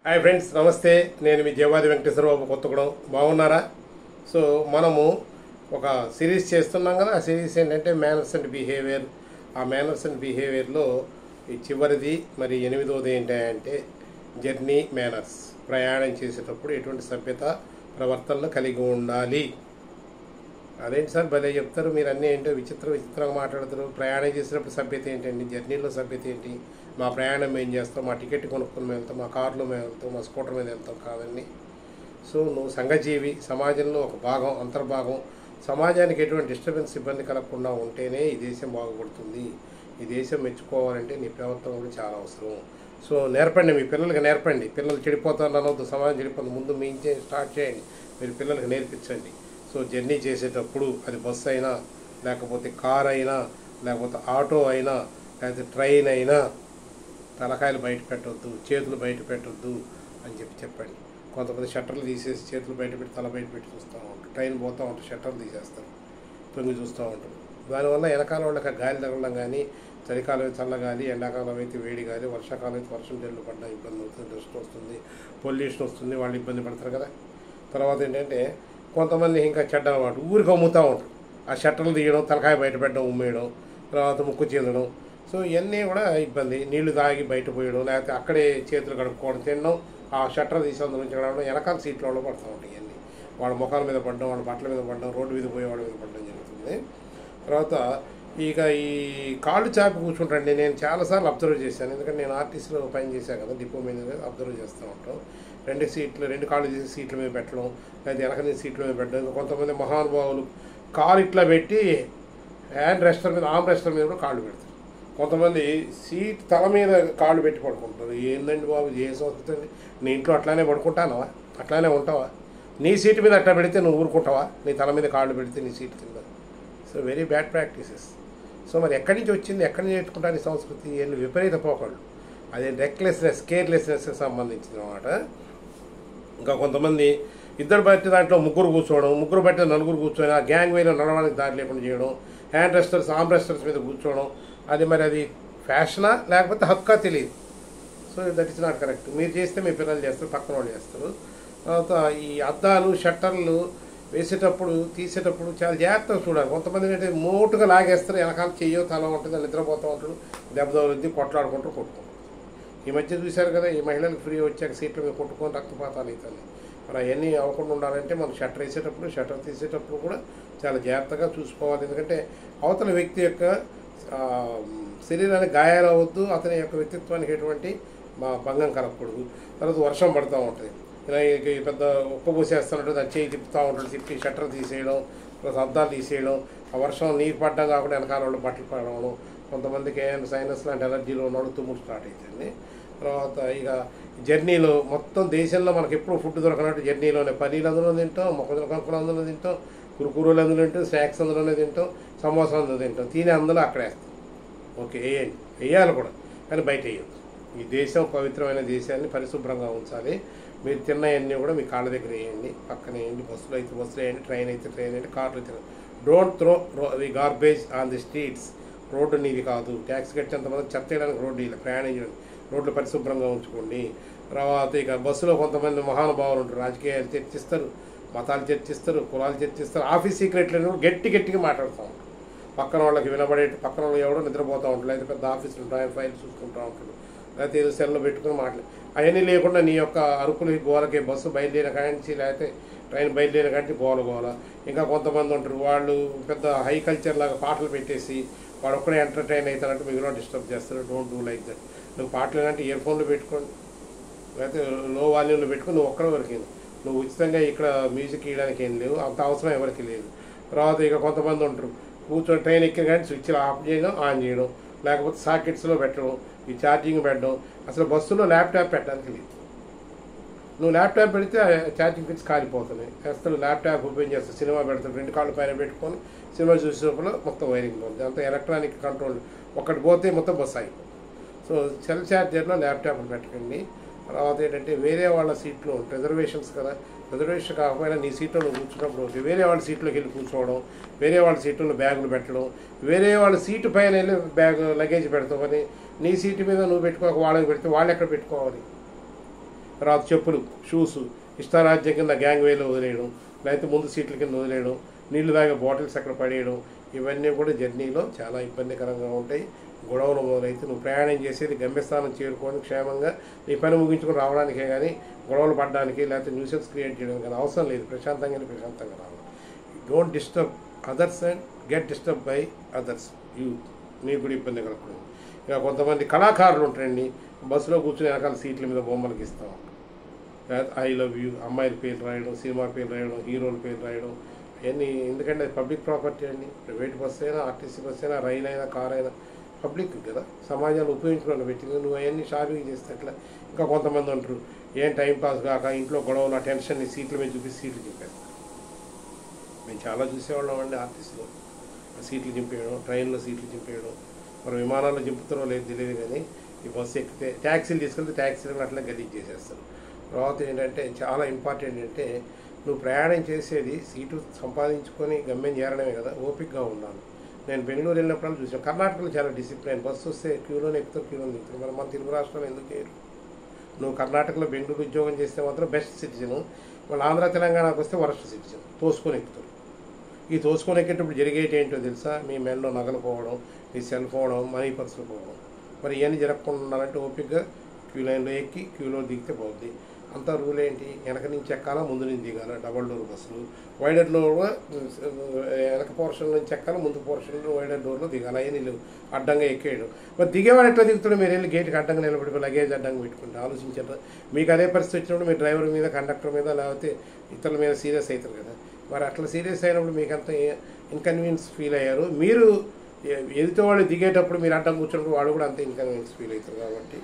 Hi friends, నమస్తే. నేను మీ జయవాది వెంకటేశ్వరబాబు కొత్తగూడెం. బాగున్నారా? సో మనము ఒక సిరీస్ చేస్తున్నాం కదా. ఆ సిరీస్ ఏంటంటే మేనర్స్ అండ్ బిహేవియర్. ఆ మేనర్స్ అండ్ బిహేవియర్లో ఈ చివరిది మరి 8వది ఏంటంటే జర్నీ మేనర్స్. ప్రయాణం చేసేటప్పుడు ఎటువంటి సభ్యత ప్రవర్తనలు కలిగి ఉండాలి. అదేంటి సార్ భలే చెప్తారు మీరు, అన్నీ ఏంటో విచిత్రంగా మాట్లాడతారు. ప్రయాణం చేసేటప్పుడు సభ్యత ఏంటండి, జర్నీలో సభ్యత ఏంటి, మా ప్రయాణం మేము చేస్తాం, మా టికెట్ కొనుక్కొని మేము వెళ్తాం, మా కార్లో మేము వెళ్తాం, మా స్కూటర్ మీద వెళ్తాం కాదండి. సో నువ్వు సంఘజీవి, సమాజంలో ఒక భాగం, అంతర్భాగం. సమాజానికి ఎటువంటి డిస్టర్బెన్స్, ఇబ్బంది కలగకుండా ఉంటేనే ఈ దేశం బాగుపడుతుంది. ఈ దేశం మెచ్చుకోవాలంటే నీ ప్రవర్తన కూడా చాలా అవసరం. సో నేర్పండి, మీ పిల్లలకి నేర్పండి. పిల్లలు చెడిపోతారు అనవద్దు, సమాజం చెడిపోతుంది. ముందు మీ ఇంటి స్టార్ట్ చేయండి, మీరు పిల్లలకి నేర్పించండి. సో జర్నీ చేసేటప్పుడు అది బస్సు అయినా, లేకపోతే కార్ అయినా, లేకపోతే ఆటో అయినా, లేకపోతే ట్రైన్ అయినా తలకాయలు బయట పెట్టవద్దు, చేతులు బయట పెట్టవద్దు అని చెప్పండి. కొంతమంది షట్టర్లు తీసేసి చేతులు బయట పెట్టి తల బయట పెట్టి చూస్తూ ఉంటారు. ట్రైన్ పోతూ ఉంటారు, షట్టర్లు తీసేస్తారు, తొంగి చూస్తూ ఉంటారు. దానివల్ల వెనకాల వాళ్ళకి గాలి తగలడం కానీ, చలికాలం అయితే చల్లగాలి, ఎండాకాలం అయితే వేడి గాలి, వర్షాకాలం అయితే వర్షం జల్లు పడ్డా ఇబ్బంది అవుతుంది, డస్ట్ వస్తుంది, పొల్యూషన్ వస్తుంది, వాళ్ళు ఇబ్బంది పడతారు కదా. తర్వాత ఏంటంటే కొంతమంది ఇంకా చెడ్డ అన్నమాట, ఊరికి అమ్ముతూ ఉంటారు. ఆ షట్టర్లు తీయడం, తలకాయ బయట పెట్టడం, ఉమ్మేయడం, తర్వాత ముక్కు చీదడం. సో ఇవన్నీ కూడా ఇబ్బంది. నీళ్లు తాగి బయట పోయడం, లేకపోతే అక్కడే చేతులు కడుక్కోవడం, తినడం, ఆ షట్టర్ తీసి అందులో నుంచి రావడం, వెనకాల సీట్లలో పడుతూ ఉంటాయి. ఇవన్నీ వాళ్ళ ముఖాల మీద పడడం, వాళ్ళ బట్టల మీద పడడం, రోడ్డు మీద పోయే వాళ్ళ మీద పడడం జరుగుతుంది. తర్వాత ఇక ఈ కాళ్ళు చాపి కూర్చుంటాండి. నేను చాలాసార్లు అబ్జర్వ్ చేశాను, ఎందుకంటే నేను ఆర్టీసీలో పని చేశాను కదా, డిపో మీద అబ్జర్వ్ చేస్తూ ఉంటాం. రెండు కాళ్ళు తీసి సీట్ల మీద పెట్టడం, లేదా వెనక నుంచి సీట్ల మీద పెట్టడం. ఇంకా కొంతమంది మహానుభావులు కాలు ఇట్లా పెట్టి హ్యాండ్ రెస్టర్ మీద, ఆర్మ్ రెస్టర్ మీద కూడా కాళ్ళు పెడతారు. కొంతమంది సీట్ తల మీద కాళ్ళు పెట్టి పడుకుంటారు. ఏందండి బాబు, ఏ సంస్కృతి అండి? నీ ఇంట్లో అట్లానే పడుకుంటానవా? అట్లానే ఉంటావా? నీ సీట్ మీద అట్లా పెడితే నువ్వు ఊరుకుంటావా? నీ తల మీద కాళ్ళు పెడితే నీ సీట్ కింద. So very bad practices. So మరి ఎక్కడి నుంచి వచ్చింది, ఎక్కడి నుంచి నేర్చుకుంటాను ఈ సంస్కృతి? ఎన్ని విపరీత పోకళ్ళు. అదే రెక్లెస్నెస్, కేర్లెస్నెస్కి సంబంధించింది అన్నమాట. ఇంకా కొంతమంది ఇద్దరు బట్టి దాంట్లో ముగ్గురు కూర్చోవడం, ముగ్గురు బట్టి నలుగురు కూర్చొని ఆ గ్యాంగ్ వేలో నడవడానికి దారి లేకుండా చేయడం, హ్యాండ్ రెస్టర్స్, ఆర్మ్ రెస్టర్స్ మీద కూర్చోవడం. అది మరి అది ఫ్యాషనా లేకపోతే హక్కా తెలియదు. So that is not correct. మీరు చేస్తే మీ పిల్లలు చేస్తారు, పక్కన వాళ్ళు చేస్తారు. తర్వాత ఈ అద్దాలు, షట్టర్లు వేసేటప్పుడు, తీసేటప్పుడు చాలా జాగ్రత్తగా చూడాలి. కొంతమంది ఏంటంటే మోటుగా లాగేస్తారు, వెనకాల చెయ్యో తల ఉంటుంది, నిద్రపోతూ ఉంటాడు, దెబ్బ తగులుద్ది, కొట్టుకుంటారు. ఈ మధ్య చూశారు కదా, ఈ మహిళలకు ఫ్రీ వచ్చాక సీట్ల మీద కొట్టుకొని రక్తపాతాలు అవుతాయి. మరి అవన్నీ అవ్వకుండా ఉండాలంటే మనం షట్టర్ వేసేటప్పుడు, షట్టర్ తీసేటప్పుడు కూడా చాలా జాగ్రత్తగా చూసుకోవాలి. ఎందుకంటే అవతల వ్యక్తి యొక్క శరీరానికి గాయాలు అవ్వద్దు, అతని యొక్క వ్యక్తిత్వానికి ఎటువంటి భంగం కలగకూడదు. తర్వాత వర్షం పడుతూ ఉంటుంది, ఇలా పెద్ద ఉక్క పోసేస్తున్నట్టు దాన్ని చేయి తిప్పుతూ ఉంటాడు, తిప్పి షట్టర్ తీసేయడం, తర్వాత అద్దాలు తీసేయడం. ఆ వర్షం నీరు పడ్డం కాకుండా వెనకాల వాళ్ళు బట్టలు పడడం. కొంతమందికి ఏమైనా సైనస్ లాంటి ఎలర్జీలో ఉన్నాడు, తుమ్ముడు స్టార్ట్ అవుతుంది. తర్వాత ఇక జర్నీలో మొత్తం దేశంలో మనకి ఎప్పుడు ఫుడ్ దొరకనట్టు జర్నీలోనే పనీలు అందులో తింటాం, మొక్కజొన్న కంకులు అందులో తింటాం, కురుకురులు అందులో తింటాం, స్నాక్స్ అందులోనే తింటాం, సమోసా అందులో తింటాం. తిని అందులో అక్కడ వేస్తాం. ఓకే, వేయాలి కూడా, కానీ బయట వేయద్దు. ఈ దేశం పవిత్రమైన దేశాన్ని పరిశుభ్రంగా ఉంచాలి. మీరు తిన్నవన్నీ కూడా మీ కాళ్ళ దగ్గర వేయండి, పక్కన వేయండి. బస్సులో అయితే బస్సులో వేయండి, ట్రైన్ అయితే ట్రైన్ వేయండి, కార్లు అయితే. Don't throw the garbage on the streets. Road నీది కాదు. ట్యాక్స్ కట్టేంతమంది చెత్త వేయడానికి రోడ్డు ఇలా ప్రయాణం చేయండి. రోడ్లు పరిశుభ్రంగా ఉంచుకోండి. తర్వాత ఇక బస్సులో కొంతమంది మహానుభావులు ఉంటారు, రాజకీయాలు చర్చిస్తారు, మతాలు చర్చిస్తారు, కులాలు చర్చిస్తారు, ఆఫీస్ సీక్రెట్లను గట్టిగా మాట్లాడుతూ ఉంటారు. పక్కన వాళ్ళకి పక్కన వాళ్ళు ఎవడో నిద్రపోతూ ఉంటాడు, లేకపోతే పెద్ద ఆఫీసులు ఉంటాయి, ఫైల్ చూసుకుంటూ ఉంటాడు, లేకపోతే ఏదో సెల్లో పెట్టుకుని మాట్లాడు. అవన్నీ లేకుండా నీ యొక్క అరుకులు గోలకి బస్సు బయలుదేరిన కాంచి, లేకపోతే ట్రైన్ బయలుదేరిన కాంచి గోల. ఇంకా కొంతమంది ఉంటారు, వాళ్ళు పెద్ద హై కల్చర్ లాగా పాటలు పెట్టేసి వాడు ఒక్కడే ఎంటర్టైన్ అవుతారంటే మిగిలిన డిస్టర్బ్ చేస్తారు. Don't do like that. నువ్వు పాటలు ఏంటంటే ఇయర్ ఫోన్లు పెట్టుకోండి, లేకపోతే లో వాల్యూమ్లో పెట్టుకుని నువ్వు ఒక్కడే వరకు. నువ్వు ఉచితంగా ఇక్కడ మ్యూజిక్ ఇవ్వడానికి ఏం లేవు, అంత అవసరం ఎవరికి లేదు. తర్వాత ఇక కొంతమంది ఉంటారు, కూర్చొని ట్రైన్ ఎక్కిన కానీ స్విచ్లు ఆఫ్ చేయడం, ఆన్ చేయడం, లేకపోతే సాకెట్స్లో పెట్టడం, ఈ ఛార్జింగ్ పెట్టడం. అసలు బస్సులో ల్యాప్టాప్ పెట్టడానికి లేదు. నువ్వు ల్యాప్టాప్ పెడితే ఛార్జింగ్ పిచ్చి కాలిపోతుంది. అసలు ల్యాప్టాప్ ఓపెన్ చేస్తావు, సినిమా పెడతావు, 2 కాళ్ళ పైన పెట్టుకొని సినిమా చూసేటప్పుడు మొత్తం వైరింగ్ పోతుంది. అంతా ఎలక్ట్రానిక్ కంట్రోల్. ఒకటి పోతే మొత్తం బస్సు అయిపోతుంది. సో సెల్ ఛార్జర్లో ల్యాప్టాప్లు పెట్టకండి. తర్వాత ఏంటంటే వేరే వాళ్ళ సీట్లో రిజర్వేషన్స్ కదా, రిజర్వేషన్ కాకపోయినా నీ సీట్లో నువ్వు కూర్చున్నప్పుడు వేరే వాళ్ళ సీట్లోకి వెళ్ళి కూర్చోవడం, వేరే వాళ్ళ సీట్లో బ్యాగులు పెట్టడం, వేరే వాళ్ళ సీటు పైన వెళ్ళి లగేజ్ పెడతావు. అని నీ సీటు మీద నువ్వు పెట్టుకోక వాళ్ళకి పెడితే వాళ్ళు ఎక్కడ పెట్టుకోవాలి? తర్వాత చెప్పులు షూస్ ఇష్టారాజ్యం కింద గ్యాంగ్ వేలో వదిలేయడం, లేకపోతే ముందు సీట్ల కింద వదిలేయడం, నీళ్లు తాగే బాటిల్స్ అక్కడ పడేయడం, ఇవన్నీ కూడా జర్నీలో చాలా ఇబ్బందికరంగా ఉంటాయి. గొడవలు మొదలైతే నువ్వు ప్రయాణం చేసేది గమ్యస్థానం చేరుకొని క్షేమంగా నీ పని ముగించుకొని రావడానికే కానీ గొడవలు పడడానికి లేకపోతే న్యూసెన్స్ క్రియేట్ చేయడానికి కానీ అవసరం లేదు. ప్రశాంతంగా రావాలి. Don't disturb others and get disturb by others. నీకు కూడా ఇబ్బంది కలగకూడదు. ఇక కొంతమంది కళాకారులు ఉంటారండి, బస్సులో కూర్చుని వెనకాల సీట్ల మీద బొమ్మలకి ఇస్తాం, ఐ లవ్ యూ, అమ్మాయిల పేరు రాయడం, సినిమా పేరు రాయడం, హీరోల పేరు రాయడం, ఇవన్నీ ఎందుకంటే అది పబ్లిక్ ప్రాపర్టీ అండి. ప్రైవేట్ బస్సు అయినా, ఆర్టీసీ బస్సు అయినా, రైలు అయినా, కార్ అయినా పబ్లిక్ కదా, సమాజాన్ని ఉపయోగించుకోవడం పెట్టి నువ్వు అవన్నీ షాపింగ్ చేస్తే అట్లా. ఇంకా కొంతమంది ఉంటారు ఏం టైం పాస్ కాక ఇంట్లో గొడవలు, ఆ టెన్షన్ని సీట్ల మీద చూపి సీట్లు చింపారు. మేము చాలా చూసేవాళ్ళం అండి ఆర్టీసీలో సీట్లు చింపేయడం, ట్రైన్లో సీట్లు చింపేయడం. మరి విమానాల్లో చింపుతారో లేదు తెలియదు కానీ ఈ బస్సు ఎక్కితే ట్యాక్సీలు తీసుకెళ్తే ట్యాక్సీలు అట్లా గలీజ్ చేసేస్తారు. తర్వాత ఏంటంటే చాలా ఇంపార్టెంట్ అంటే నువ్వు ప్రయాణం చేసేది సీటు సంపాదించుకొని గమ్యం చేరడమే కదా, ఓపికగా ఉండాలి. నేను బెంగళూరు వెళ్ళినప్పుడు చూసాను, కర్ణాటకలో చాలా డిసిప్లైన్, బస్సు వస్తే క్యూలోనే ఎక్కుతారు, క్యూలోనే దిగుతారు. మరి మన తెలుగు రాష్ట్రాలు ఎందుకు చేయరు? నువ్వు కర్ణాటకలో బెంగళూరు ఉద్యోగం చేస్తే మాత్రం బెస్ట్ సిటిజను, వాళ్ళు ఆంధ్ర తెలంగాణకు వస్తే వరస్ట్ సిటిజన్, తోసుకొని ఎక్కుతారు. ఈ తోసుకొని ఎక్కేటప్పుడు జరిగేటి ఏంటో తెలుసా? మీ మెడలో నగలు పోవడం, మీ సెల్ ఫోన్, మనీ పర్సులు పోవడం. మరి ఇవన్నీ జరగకుండా ఉండాలంటే ఓపికగా క్యూ లైన్లో ఎక్కి క్యూలో దిగితే బాగుంది. అంత రూల్ ఏంటి? వెనక నుంచి ఎక్కాలా, ముందు నుంచి దిగాల. డబల్ డోర్ బస్సులు వైడర్ డోర్లో వెనక పోర్షన్లో నుంచి ఎక్కాలి, ముందు పోర్షన్లో వైడర్ డోర్లో దిగాలి. అయ్యే నీళ్ళు అడ్డంగా ఎక్కేయడం. మరి దిగేవాడు ఎట్లా దిగుతాడు? మీరు వెళ్ళి గేట్కి అడ్డంగా నిలబడి లగేజ్ అడ్డంగా పెట్టుకుంటే ఆలోచించారు. మీకు అదే పరిస్థితి వచ్చినప్పుడు మీ డ్రైవర్ మీద, కండక్టర్ మీద, లేకపోతే ఇతరుల మీద సీరియస్ అవుతారు కదా. మరి అట్లా సీరియస్ అయినప్పుడు మీకు అంత ఇన్కన్వీనియన్స్ ఫీల్ అయ్యారు. మీరు ఎదుటి వాళ్ళు దిగేటప్పుడు మీరు అడ్డం కూర్చున్నప్పుడు వాళ్ళు కూడా అంత ఇన్కన్వీనియన్స్ ఫీల్ అవుతారు. కాబట్టి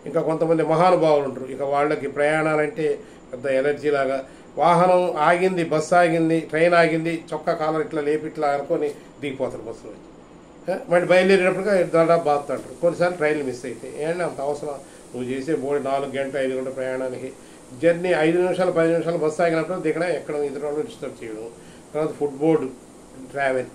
ఇంకా కొంతమంది మహానుభావులు ఉంటారు, ఇక వాళ్ళకి ప్రయాణాలంటే పెద్ద ఎలర్జీ లాగా. వాహనం ఆగింది, బస్సు ఆగింది, ట్రైన్ ఆగింది, చొక్కా కాలర్ ఇట్లా లేపి ఇట్లా అనుకొని దిగిపోతారు బస్సులో. మళ్ళీ బయలుదేరేటప్పటిగా దాదాపు బాగుతుంటారు. కొన్నిసార్లు ట్రైన్లు మిస్ అవుతాయి. ఏంటంటే అంత అవసరం? నువ్వు చేసే 4 గంటలు 5 గంటల ప్రయాణానికి జర్నీ 5 నిమిషాలు 10 నిమిషాలు బస్సు ఆగినప్పుడు దిగడం, ఎక్కడం, ఇతర వాళ్ళు డిస్టర్బ్ చేయడం. తర్వాత ఫుట్బోర్డు ట్రావెల్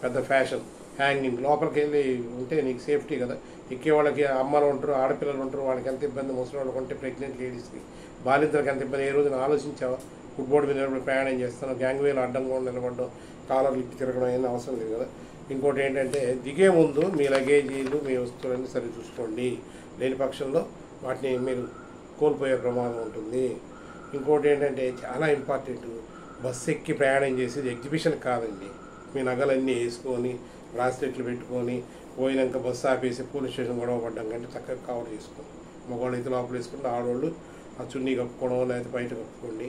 పెద్ద ఫ్యాషన్, హ్యాంగింగ్ లోపలికి వెళ్ళి ఉంటే నీకు సేఫ్టీ కదా. ఎక్కే వాళ్ళకి అమ్మలు ఉంటారు, ఆడపిల్లలు ఉంటారు, వాళ్ళకి ఎంత ఇబ్బంది, ముసలి వాళ్ళకి ఉంటే ప్రెగ్నెంట్ లేడీస్కి, బాలింతలకు ఎంత ఇబ్బంది. ఏ రోజున ఆలోచించావా? ఫుట్బోర్డు మీద నిలబడి ప్రయాణం చేస్తాను, గ్యాంగ్ వేలు అడ్డంగా నిలబడడం, కాలర్లు ఇప్పి తిరగడం ఏమైనా అవసరం లేదు కదా. ఇంకోటి ఏంటంటే దిగే ముందు మీ లగేజీలు, మీ వస్తువులన్నీ సరి చూసుకోండి. లేని పక్షంలో వాటిని మీరు కోల్పోయే ప్రమాదం ఉంటుంది. ఇంకోటి ఏంటంటే చాలా ఇంపార్టెంట్, బస్సు ఎక్కి ప్రయాణం చేసేది ఎగ్జిబిషన్ కాదండి. మీ నగలన్నీ వేసుకొని బ్రాస్లెట్లు పెట్టుకొని పోయినాక బస్సు ఆపేసి పోలీస్ స్టేషన్ గొడవ పడ్డం కంటే చక్కగా కవర్ చేసుకోండి. మగవాళ్ళు అయితే లోపల వేసుకుంటే ఆడవాళ్ళు ఆ చున్నీ కప్పుకోవడం, లేకపోతే బయట కప్పుకోండి,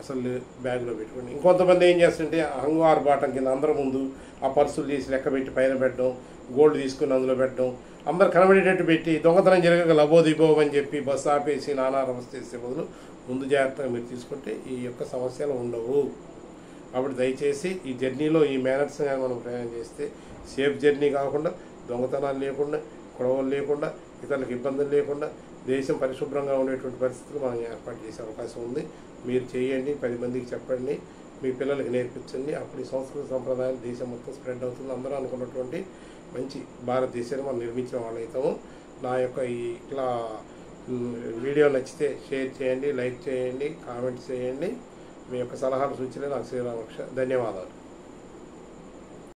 అసలు బ్యాగ్లో పెట్టుకోండి. ఇంకొంతమంది ఏం చేస్తుంటే హంగారు బాటం కింద అందరి ముందు ఆ పర్సులు తీసి లెక్క పెట్టి పైన పెట్టడం, గోల్డ్ తీసుకుని అందులో పెట్టడం, అందరు కనబడేటట్టు పెట్టి దొంగతనం జరగక లబోదిబోవ్ అని చెప్పి బస్సు ఆపేసి నానా రవస్థ చేసే బదులు ముందు జాగ్రత్తగా మీరు తీసుకుంటే ఈ యొక్క సమస్యలు ఉండవు. కాబట్టి దయచేసి ఈ జర్నీలో ఈ మేనర్స్ మనం ప్రయాణం చేస్తే సేఫ్ జర్నీ కాకుండా, దొంగతనాలు లేకుండా, గొడవలు లేకుండా, ఇతరులకు ఇబ్బందులు లేకుండా, దేశం పరిశుభ్రంగా ఉండేటువంటి పరిస్థితులు మనం ఏర్పాటు చేసే అవకాశం ఉంది. మీరు చేయండి, 10 మందికి చెప్పండి, మీ పిల్లలకి నేర్పించండి. అప్పుడు ఈ సంస్కృతి సంప్రదాయాలు దేశం మొత్తం స్ప్రెడ్ అవుతుంది. అందరూ అనుకున్నటువంటి మంచి భారతదేశాన్ని మనం నిర్మించిన వాళ్ళైతాము. నా యొక్క ఇట్లా వీడియో నచ్చితే షేర్ చేయండి, లైక్ చేయండి, కామెంట్స్ చేయండి. మీ యొక్క సలహాలు సూచనలు నాకు శ్రీరామకృష్ణ. ధన్యవాదాలు.